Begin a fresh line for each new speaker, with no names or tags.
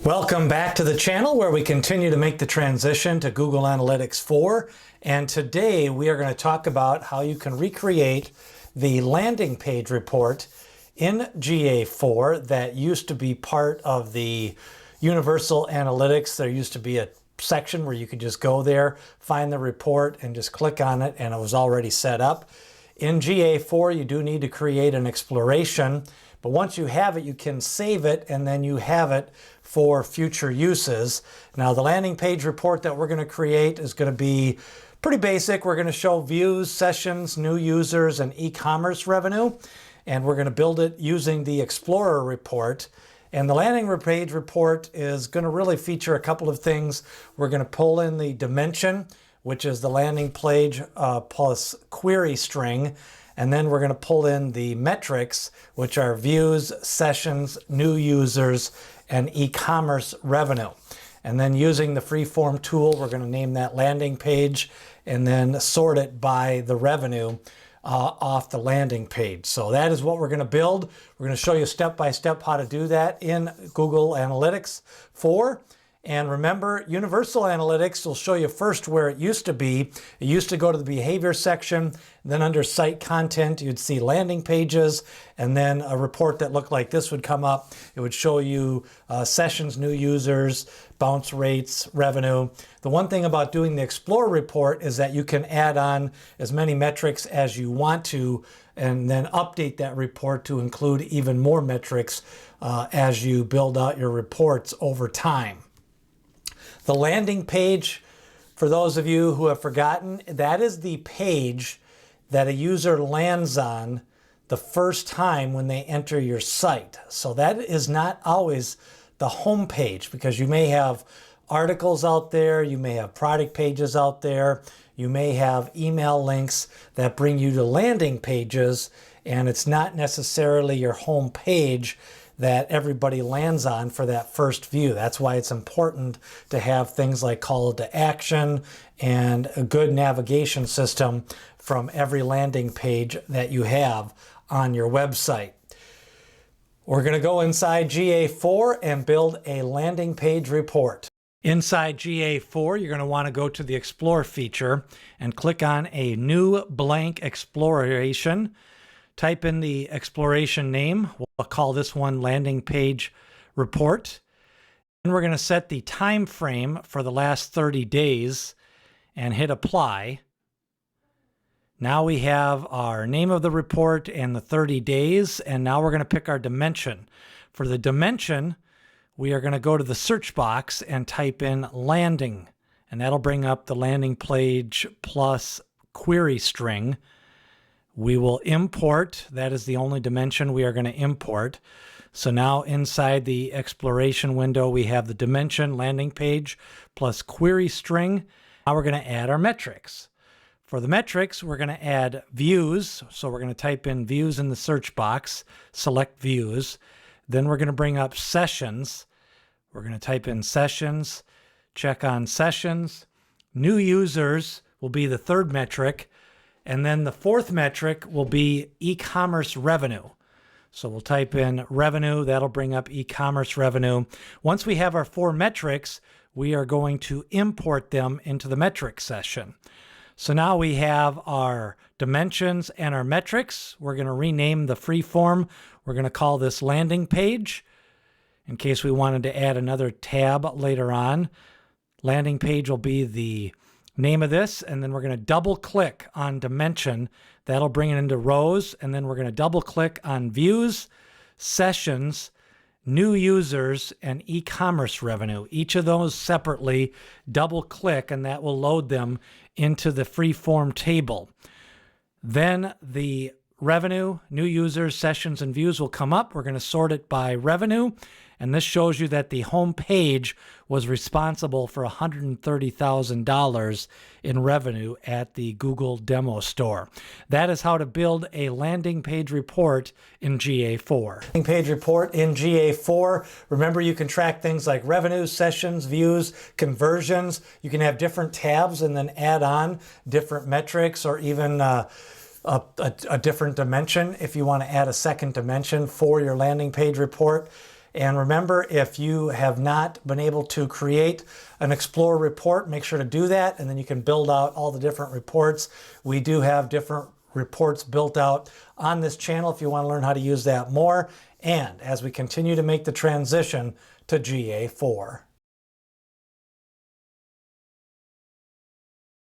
Welcome back to the channel where we continue to make the transition to Google Analytics 4. And today we are going to talk about how you can recreate the landing page report in GA4 that used to be part of the Universal Analytics. There used to be a section where you could just go there, find the report, and just click on it, and it was already set up. In GA4, you do need to create an exploration, but once you have it, you can save it, and then you have it for future uses. Now, the landing page report that we're going to create is going to be pretty basic. We're going to show views, sessions, new users, and e-commerce revenue, and we're going to build it using the Explorer report. And the landing page report is going to really feature a couple of things. We're going to pull in the dimension, which is the landing page plus query string. And then we're going to pull in the metrics, which are views, sessions, new users, and e-commerce revenue. And then using the freeform tool, we're going to name that landing page and then sort it by the revenue off the landing page. So that is what we're going to build. We're going to show you step by step how to do that in Google Analytics 4. And remember, Universal Analytics will show you first where it used to be. It used to go to the behavior section, then under site content, you'd see landing pages, and then a report that looked like this would come up. It would show you sessions, new users, bounce rates, revenue. The one thing about doing the Explorer report is that you can add on as many metrics as you want to, and then update that report to include even more metrics as you build out your reports over time. The landing page, for those of you who have forgotten, that is the page that a user lands on the first time when they enter your site. So that is not always the home page, because you may have articles out there, you may have product pages out there, you may have email links that bring you to landing pages, and it's not necessarily your home page that everybody lands on for that first view. That's why it's important to have things like call to action and a good navigation system from every landing page that you have on your website. We're going to go inside GA4 and build a landing page report. Inside GA4, you're going to want to go to the Explore feature and click on a new blank exploration. Type in the exploration name. We'll call this one landing page report. And we're going to set the time frame for the last 30 days and hit apply. Now we have our name of the report and the 30 days. And now we're going to pick our dimension. For the dimension, we are going to go to the search box and type in landing. And that'll bring up the landing page plus query string. We will import, that is the only dimension we are going to import. So now inside the exploration window, we have the dimension landing page plus query string. Now we're going to add our metrics. For the metrics, we're going to add views. So we're going to type in views in the search box, select views. Then we're going to bring up sessions. We're going to type in sessions, check on sessions. New users will be the third metric. And then the fourth metric will be e-commerce revenue. So we'll type in revenue, that'll bring up e-commerce revenue. Once we have our four metrics, we are going to import them into the metrics session. So now we have our dimensions and our metrics. We're going to rename the freeform. We're going to call this landing page in case we wanted to add another tab later on. Landing page will be the name of this, and then we're going to double click on dimension. That'll bring it into rows, and then we're going to double click on views, sessions, new users, and e-commerce revenue. Each of those separately, double click, and that will load them into the freeform table. Then the revenue, new users, sessions, and views will come up. We're going to sort it by revenue. And this shows you that the home page was responsible for $130,000 in revenue at the Google Demo Store. That is how to build a landing page report in GA4. Landing page report in GA4. Remember, you can track things like revenue, sessions, views, conversions. You can have different tabs and then add on different metrics or even a different dimension if you want to add a second dimension for your landing page report. And remember, if you have not been able to create an Explorer report, make sure to do that, and then you can build out all the different reports. We do have different reports built out on this channel if you want to learn how to use that more, and as we continue to make the transition to GA4.